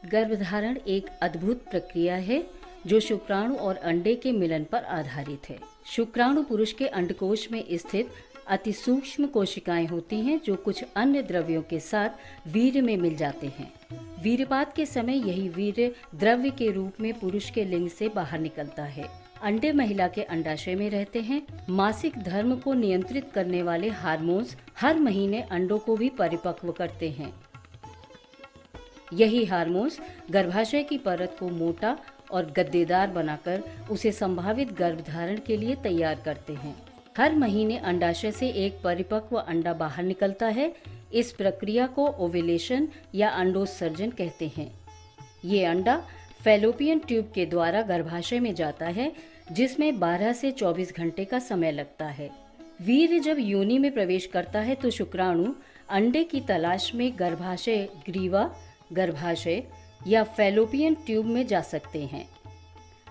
गर्भधारण एक अद्भुत प्रक्रिया है जो शुक्राणु और अंडे के मिलन पर आधारित है। शुक्राणु पुरुष के अंडकोश में स्थित अति सूक्ष्म कोशिकाएं होती हैं जो कुछ अन्य द्रव्यों के साथ वीर्य में मिल जाते हैं। वीर्यपात के समय यही वीर्य द्रव्य के रूप में पुरुष के लिंग से बाहर निकलता है। अंडे महिला के अंडाशय में रहते हैं। मासिक धर्म को नियंत्रित करने वाले हार्मोन्स हर महीने अंडों को भी परिपक्व करते हैं। यही हार्मोन्स गर्भाशय की परत को मोटा और गद्देदार बनाकर उसे संभावित गर्भधारण के लिए तैयार करते हैं। हर महीने अंडाशय से एक परिपक्व अंडा बाहर निकलता है। इस प्रक्रिया को ओव्यूलेशन या अंडोत्सर्जन कहते हैं। ये अंडा फैलोपियन ट्यूब के द्वारा गर्भाशय में जाता है, जिसमें 12 से 24 घंटे का समय लगता है। वीर्य जब योनि में प्रवेश करता है तो शुक्राणु अंडे की तलाश में गर्भाशय ग्रीवा, गर्भाशय या फैलोपियन ट्यूब में जा सकते हैं।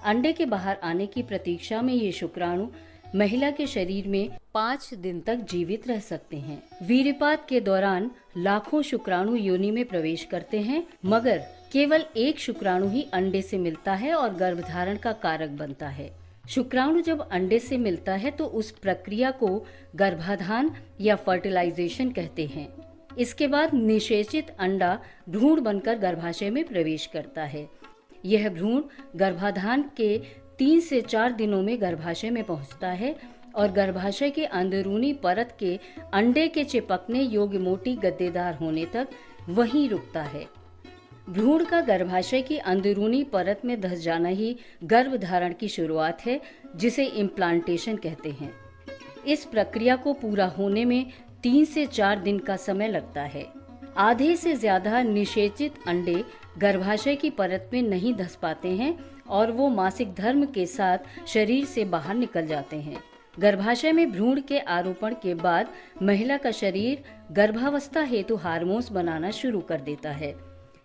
अंडे के बाहर आने की प्रतीक्षा में ये शुक्राणु महिला के शरीर में 5 दिन तक जीवित रह सकते हैं। वीर्यपात के दौरान लाखों शुक्राणु योनि में प्रवेश करते हैं, मगर केवल एक शुक्राणु ही अंडे से मिलता है और गर्भधारण का कारक बनता है। शुक्राणु जब अंडे से मिलता है तो उस प्रक्रिया को गर्भाधान या फर्टिलाइजेशन कहते हैं। इसके बाद निषेचित अंडा भ्रूण बनकर गर्भाशय में प्रवेश करता है। यह भ्रूण गर्भाधान के 3 से 4 दिनों में गर्भाशय में पहुंचता है और गर्भाशय के अंदरूनी परत के अंडे के चिपकने योग्य मोटी गद्देदार होने तक वहीं रुकता है। भ्रूण का गर्भाशय की अंदरूनी परत में धंस जाना ही गर्भधारण की शुरुआत है, जिसे इम्प्लांटेशन कहते हैं। इस प्रक्रिया को पूरा होने में 3 से 4 दिन का समय लगता है। आधे से ज्यादा निषेचित अंडे गर्भाशय की परत में नहीं धंस पाते हैं और वो मासिक धर्म के साथ शरीर से बाहर निकल जाते हैं। गर्भाशय में भ्रूण के आरोपण के बाद महिला का शरीर गर्भावस्था हेतु हार्मोन्स बनाना शुरू कर देता है।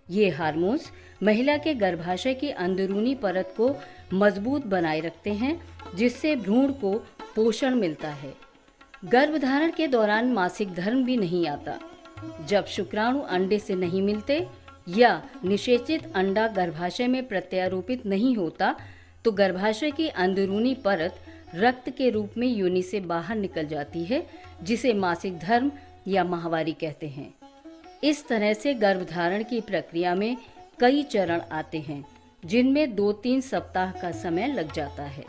ये हार्मोन्स महिला के गर्भाशय की अंदरूनी परत को मजबूत बनाए रखते हैं, जिससे भ्रूण को पोषण मिलता है। गर्भधारण के दौरान मासिक धर्म भी नहीं आता। जब शुक्राणु अंडे से नहीं मिलते या निषेचित अंडा गर्भाशय में प्रत्यारोपित नहीं होता तो गर्भाशय की अंदरूनी परत रक्त के रूप में योनि से बाहर निकल जाती है, जिसे मासिक धर्म या माहवारी कहते हैं। इस तरह से गर्भधारण की प्रक्रिया में कई चरण आते हैं, जिनमें 2-3 सप्ताह का समय लग जाता है।